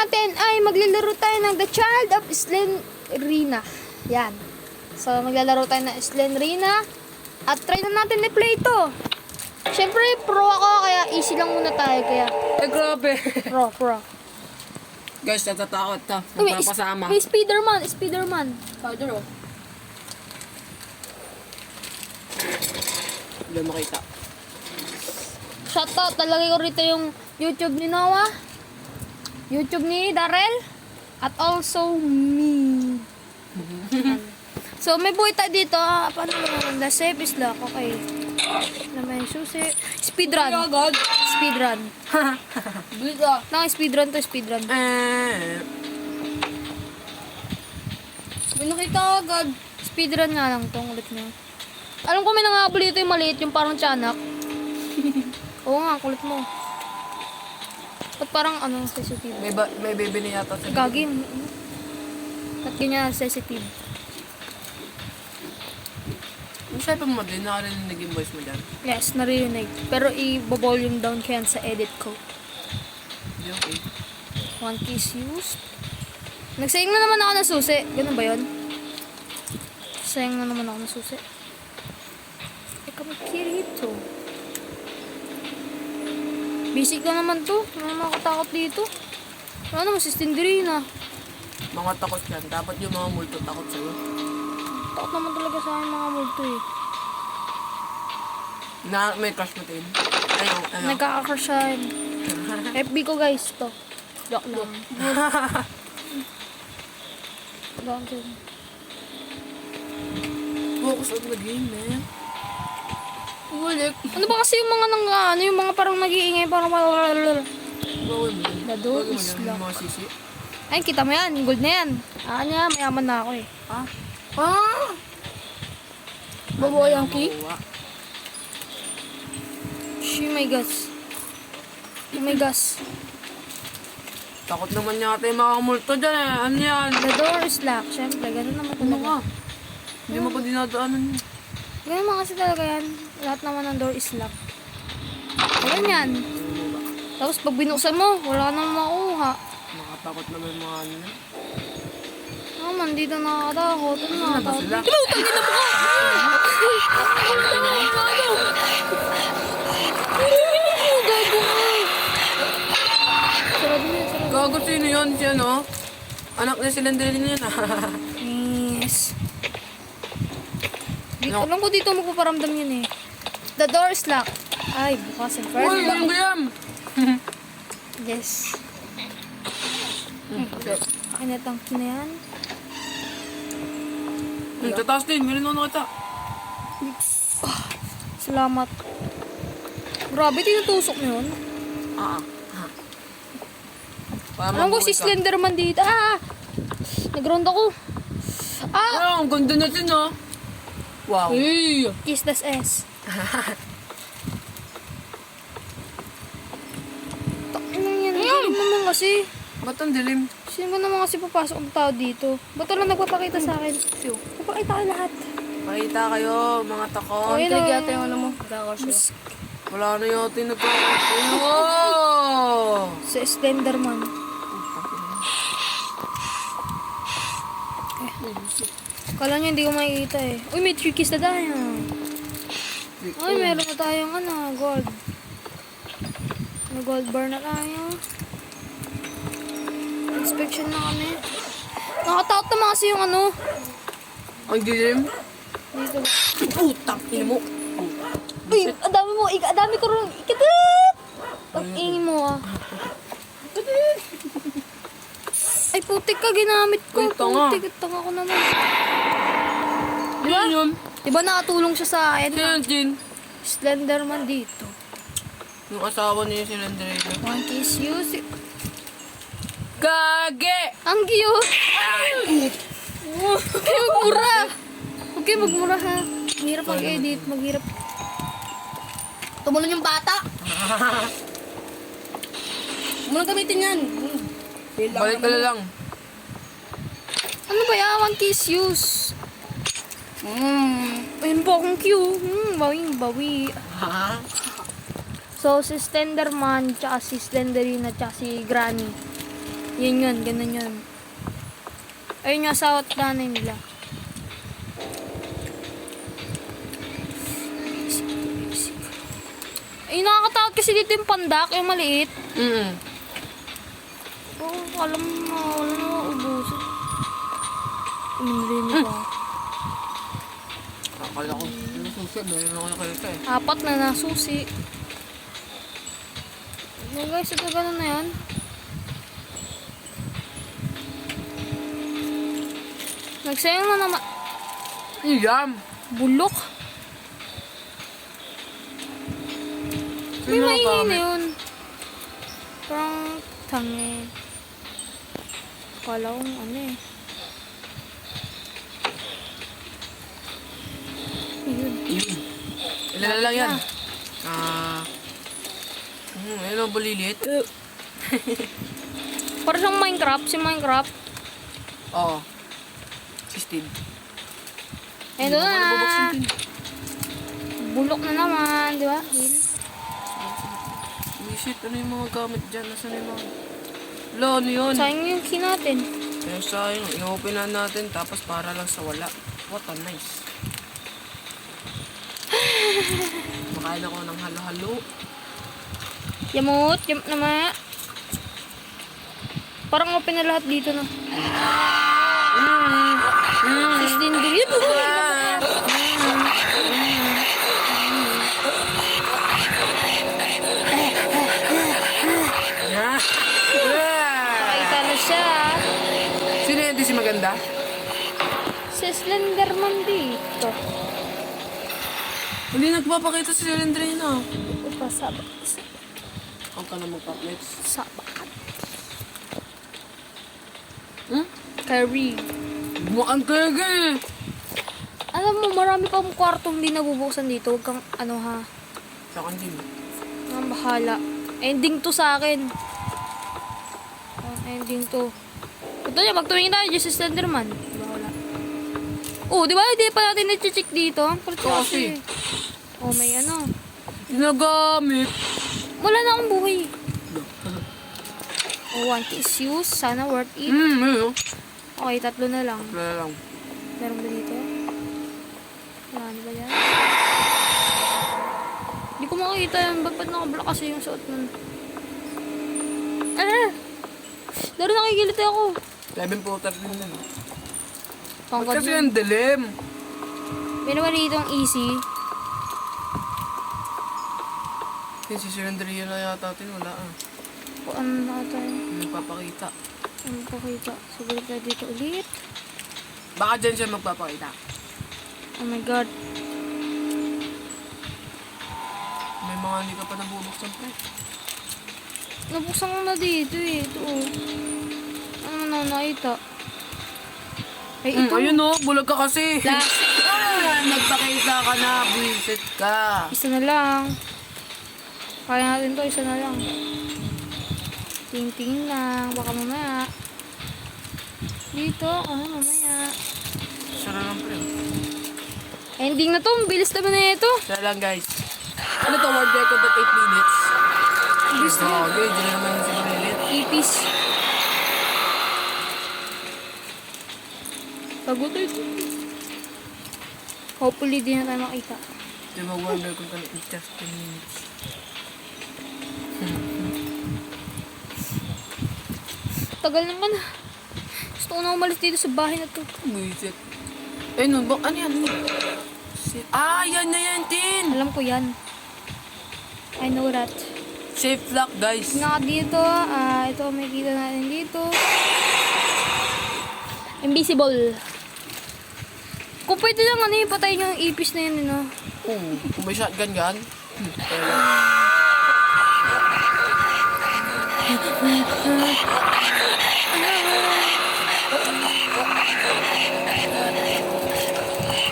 natin ay maglalaro tayo ng The Child of Slendrina. Yan. So, maglalaro tayo ng Slendrina. At try na natin i-play ito. Siyempre, pro ako, kaya easy lang muna tayo. Kaya, Grabe. pro. Guys, natatakot ta. Uy, Magpapasama. may Spiderman. Spider, oh. Hindi makita. Shoutout, talagay ko rito yung YouTube ni Noah. YouTube ni Darrell. At also me. So, may buhay tayo dito. Paano naman? The safe is lock. Okay. Na may susi. Speedrun. Oh God. Speedrun. Dito. Speedrun to, speedrun. May nakita agad. Speedrun nga lang tong ulit nyo. Alam ko may nangahabol dito yung maliit, yung parang tiyanak. Oo nga, kulit mo. Ba't parang sensitive? May baby na yata sa Gagi. Ba't ganyan sensitive? Masaya mo din, nakarinig yung voice mo dyan. Yes, naririnig. Pero i-volume down ko yan sa edit ko. Hindi okay. One piece used. Nagsayang na naman ako ng susi. Ganun ba yun? Sayang na naman ako ng susi. Ikaw Kirito. Basic ka naman to. Ano makatakot dito? Ano naman si Slendrina? Mga takot yan. Dapat yung mga multo takot sa'yo. Takot naman talaga sa akin mga multo eh. May crush mo din. Ayaw. Nagkaka-crush sa akin. FB ko guys to. Joke lang. Joke. Focus on the game, man. Ulit. Ano ba kasi yung mga yung mga parang nag-iingay, parang Bawal mo. The door Bawal mo is yan, yung locked. mga sisi. Ay, kita mo yan. Gold na yan. Niya, mayaman na ako eh. Babawa yung key? Oh my gosh. Oh my gosh. Takot naman yata yung mga multo dyan eh. Ano yan? The door is locked. Siyempre, ganun naman Ano talaga. ka? Hindi mo pa dinadaanan yun. Ganun naman kasi talaga yan. Lahat naman ng door is locked. Ganun yan. Tapos pag binuksan mo, wala nang makuha. Nakatakot naman yung mga ano yan. Naman, dito nakakatakot. Ano Ano ba sila? Sarado na, sarado. Gago sino yun? Si ano? Anak niya silang din yan. Yes. Dito, alam ko dito magpaparamdam yun eh. The door is locked. Ay, bukas and first. Uy, yung gayam! Yes. Akin na tangki na yan. Tataas din, meron ako nakita. Salamat. Grabe, tinutusok mo yun. Alam ko si Slenderman dito. Nag-round ako. Ang ganda natin ah. Wow. Hey! Kiss das S. Takin lang yan. Sino naman kasi? Ba't ang dilim? Sino naman kasi papasok ang tao dito? Ba't wala nagpapakita sa akin? Papakita ka lahat. Pakita kayo, mga takot. Ayun na. Yata yung ano mo. Wala na yata yung nagpapakita. Oh! Si Slenderman. Kala niya hindi ko makikita eh. Uy, may 3 keys na tayo. Ay, meron na tayong gold. May gold bar na tayo. Inspection na kami. Nakatakot naman kasi yung Ang dilim? dito. Putang ina mo. Uy, ang dami ko rin. Ikatit! Ang ingin mo Ay, putik ka, ginamit ko. Uy, tanga. Putik, tanga ko naman. Diba? Yun. Diba nakatulong siya sa akin? Sino yun, Jin? Slenderman dito. Yung asawa niya si Landrina. One kiss you. Gage! Ang cute! Huwag kayo magmura! Huwag kayo magmura ha. Mahirap mag-edit. Maghirap. Tumulong yung bata. Muna gamitin yan. Balik ka na lang. Ano ba yan? One kiss use. Ayun po akong cute. Bawi. Ha? 2 So, si Slenderman, tsaka si Slenderina, tsaka si Granny. Yan yun, ganun yun. Ayun nga sa nanay nila. Ay, nakakatakot kasi dito yung pandak, yung maliit. Oo, alam mo, wala na maubusin. Umindrin pa. Akala ko, yung susi, meron ako nakita eh. 4 na nasusi. So guys, ito ganun na yan. Nagsayang na naman. Iyam! Bulok. May Sino maingay ba na kami? yun. Parang tangi. Kala kong ano eh. Ayun. Yun. Ilan na lang yan? Ayun ang bulilit. Parang siyang Minecraft. Si Minecraft. Oo. Si Steve. Ayun Hindi mo pa na. nabubuksan din. Bulok na naman. Di ba? Hill. Shit, ano yung mga gamit dyan? Nasaan yung mga... Lo, ano yun? Sayang yung key natin. Yung sayang, inopen na natin tapos para lang sa wala. What a nice. Makain ako ng halo-halo. Yamot. Yamot naman. Parang open na lahat dito na. 16 degree. Yeah. Nakita na siya. Sino yun? Di si maganda? Si Slenderman dito. Hindi nagpapakita si Silendrina. Ito pa sabat. Huwag ka na magpa-flex. Sabat. Hmm? Curry. Mukhang kaya eh. Alam mo, marami pang kwartong hindi nabubuksan dito. Huwag kang ano ha. Sa akin din. Ang bahala. Ending to sa akin. Ending to. Ito niya, magtumingin tayo dyan si Slenderman. Diba wala? Oh, di ba? Hindi pa natin na-check dito. Kulit ko kasi. Oh, may ano. Ginagamit. Wala na akong buhay. Oh, 1 is used. Sana worth it. Ayun. Okay, 3 na lang. Wala lang. Meron ba dito? Wala na ba yan? Hindi ko makikita yung ba't nakablock kasi yung suot nun. Ah! Dari nakikilit ako. 11 puter din din. Tangkad Kasi yun. ang dilim. May naman dito ang easy. Yung si Silendrina na yata atin, wala ah. O ano na tayo? Nagpapakita. Ano pakita? Siguro tayo dito ulit. Baka dyan siya magpapakita. Oh my god. May mga hindi ka pa nabubuksan pre. Nabuksan ko na dito eh. Ito oh. Ano na nakita? Ay, ito. Ayun o, bulag ka kasi. Last. Nagpakita ka na, buwisit ka. Isa na lang. Kaya natin to, isa na lang. Ting-ting lang. Baka mamaya. Dito, mamaya. Sara lang pre. Ending na to. Ang bilis naman na ito. Sara lang guys. Ano to, world record at 8 minutes? Bilis na. Okay, dyan naman yung si Brilit. Ipis. Bago to ito. Hopefully, di na tayo makita. Diba world record at 10 minutes? Tagal naman. Gusto ko na umalis dito sa bahay na to. Buwisit. Eh, no, ano yan? Yan na yan, Tin! Alam ko yan. I know that. Safe lock, guys. Nga dito, ito may kita natin dito. Invisible. Kung pwede lang ano yung patayin yung ipis na yun, no? Kung may shotgun gan.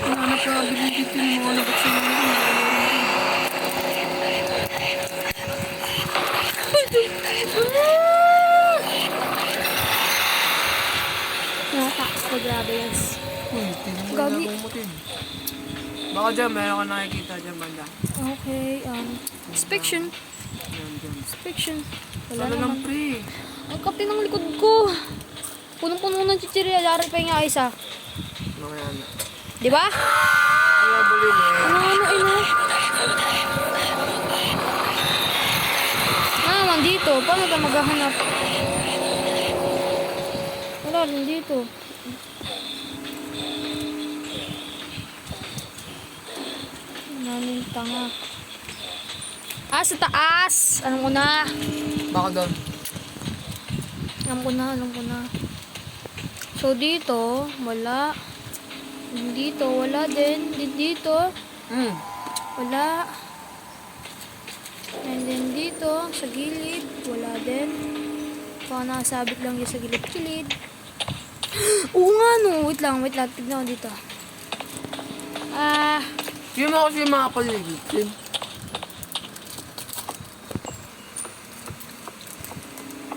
Hanap na binibit yung mga nabuksan na yun. Nakatakas ko, grabe yan. Tingnan mo Gabi. na mo, Tin. Baka dyan, meron ka nakikita dyan banda. Okay, inspection. Yan, dyan. Inspection. Wala Sana naman. lang, pre. Ang kapi ng likod ko. Punong-puno ng chichirya. Dari pa yung isa. Mamaya na. Di ba? Kaya bali na eh. Ano? Naman dito. Paano tayo maghahanap? Wala rin dito. Namin tanga. Sa taas! Alam ko na. Baka doon. Alam ko na. So, dito, wala. Dito, wala din. Dito, wala. And then dito, sa gilid, wala din. Baka nakasabit lang yun sa gilid-gilid. Oo nga no. Wait lang. Tignan ko dito. Hindi mo kasi makapaligid.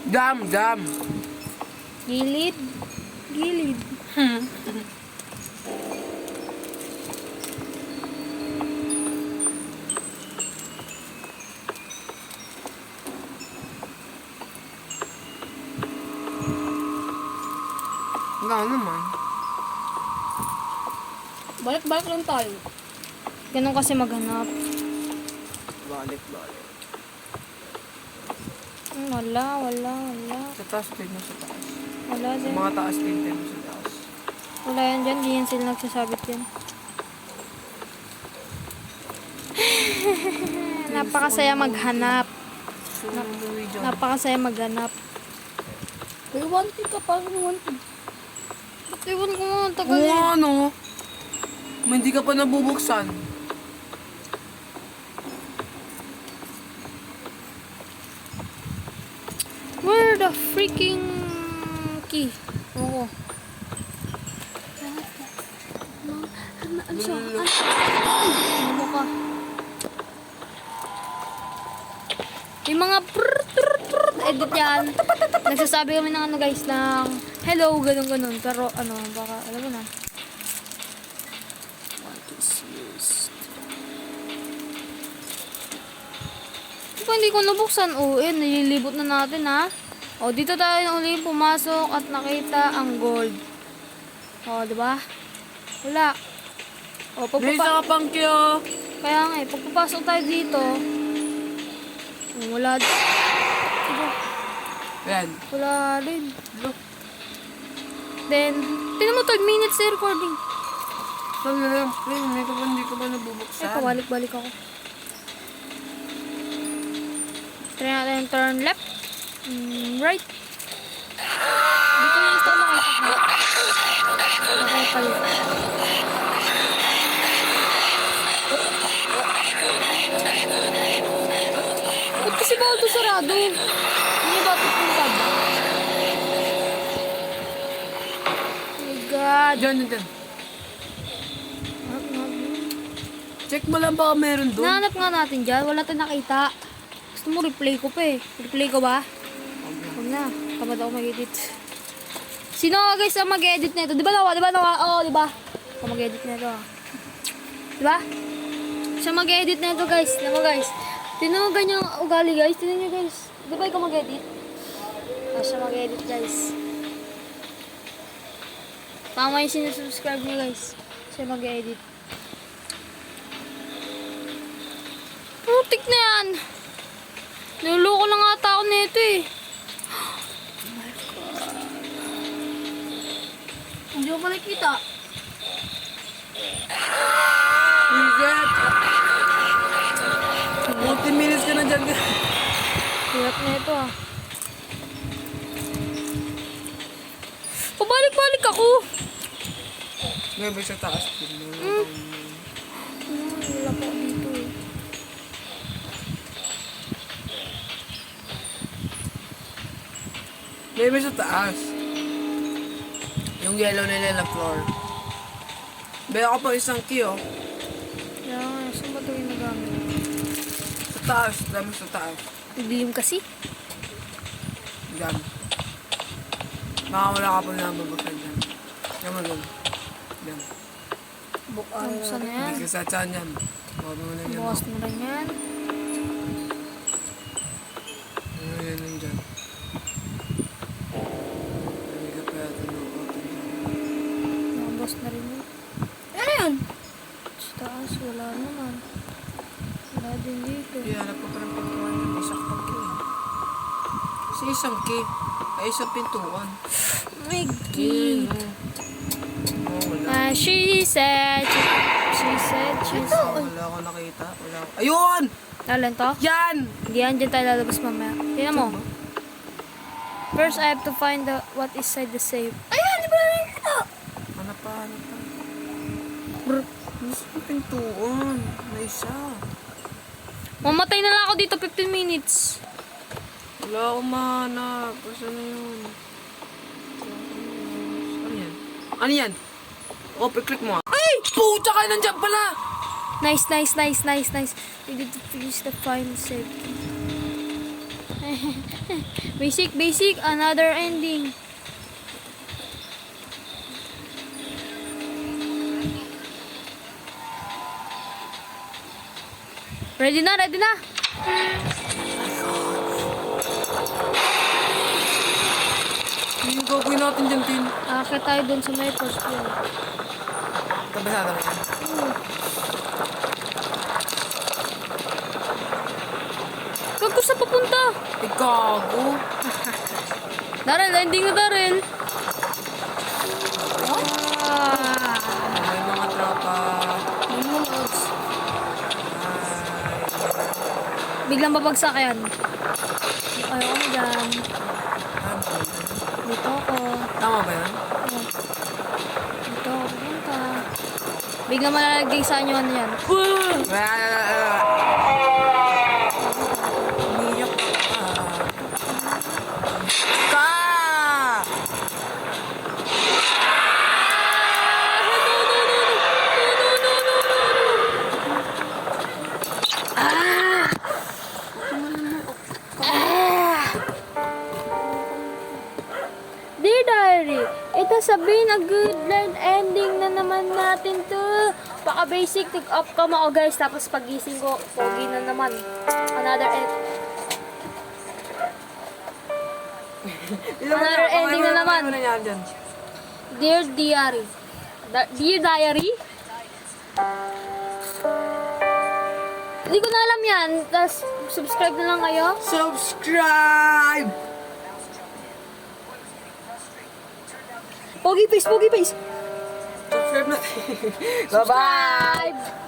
Dam. Gilid. Wala naman. Balik-balik lang tayo. Ganun kasi maghanap. Balik. Wala. Sa taas, tignan mo sa taas. Wala Sa din. mga taas, tignan mo sa taas. Wala yan dyan. Di yan sila nagsasabit yan. Napakasaya maghanap. Napakasaya maghanap. May 1P ka pa. 1P. Iwan ko nga. Ang tagal Oo, eh. ano? Hindi ka pa nabubuksan. Where the freaking key? Oo. Ano siya? Ano ka? Yung mga edit yan. Nagsasabi kami ng ano guys, ng hello, ganun. Pero ano, baka, alam mo na. What is used? Hindi ko nabuksan. Nililibot na natin ha. Dito tayo uli pumasok at nakita ang gold. Di ba? Wala. May isa ka pang kyo. Kaya nga pagpapasok tayo dito, wala. Diba? Yan. Wala rin. Then, tinan mo 12 minutes na recording. Saan na lang, pre? Hindi ka ba nabubuksan? Pabalik-balik ako. Try natin turn left. Right. Dito yung isa makita. Okay pala. Ba't kasi bawal ito sarado? Hindi ba ito puntad? Oh my God. Diyan. Check mo lang baka meron doon. Nahanap nga natin dyan. Wala tayong nakita. Gusto mo replay ko pa eh. Replay ko ba? Huwag na. Tamad ako mag-edit. Sino guys ang mag-edit nito? Di ba nawa? Oo, di ba? Ako mag-edit nito ah. Di ba? Siya mag-edit nito guys. Diba guys? Tinan mo ganyang ugali guys. Tinan nyo guys. Di ba ikaw mag-edit? Siya mag-edit guys. Tama yung sinusubscribe nyo guys. Siya mag-edit. Putik na yan. Niloloko lang ata ako nito eh. Hindi ko pa nakita. Bigat. 40 minutes ka na dyan. Hirap na ito ah. Pabalik-balik ako. Ngayon ba sa taas? Wala po dito eh. Maybe sa taas. Yung yellow nila na floor. Baya ko pa isang key, oh. Kaya nga, saan ba ito yung nagamit? Sa taas. Dami sa taas. Dilim kasi. Dami. Baka wala ka pa na mabagsan dyan. Yaman lang. Yan. Saan na yan? Hindi ka sa tiyan yan. Baka mo na yan. Bukas mo rin yan. Yan. Kaya nagpaparang pintuan yun. Isang pagki. Kasi isang ki. Ay, isang pintuan. My Yun, God. wala. She said. Wala ako nakita. Wala ako. Ayun! Alin to? Yan! Hindi yan, dyan tayo lalabas mamaya. Tingnan mo. First, I have to find what is inside the safe. Ayan, di ba na nakikita? Ano pa? Brr. Isang pintuan. May isa. Mamatay na lang ako dito, 15 minutes. Wala akong mahanap. Basta na yun. Ano yan? Ano yan? Oh, click mo. Ay! Puta ka! Nandyan pala! Nice. We need to finish the final safe. Basic, another ending. Ready na. Ano yung gagawin natin dyan, Tin? Akit tayo dun sa may first floor. Kabasada mo yan. Gago sa papunta. Ay, gago. Daryl, ending na Daryl. Ah. May mga tropa. May mga loads. Biglang babagsak yan. Ayaw ko na dyan. Dito ako. Tama ba yan? Dito ako pupunta. Biglang malalagay sa inyo ano yan. Umiyak ka. Dear Diary, ito sabihin a good line ending na naman natin to. Baka basic, take up ka mo guys. Tapos pagising ko, pogi na naman. Another Another ending na naman. Ano yan dyan? Dear Diary. Dear Diary? Hindi ko na alam yan. Tapos subscribe na lang kayo. Subscribe! Pogi face. Subscribe natin. Bye-bye! Subscribe!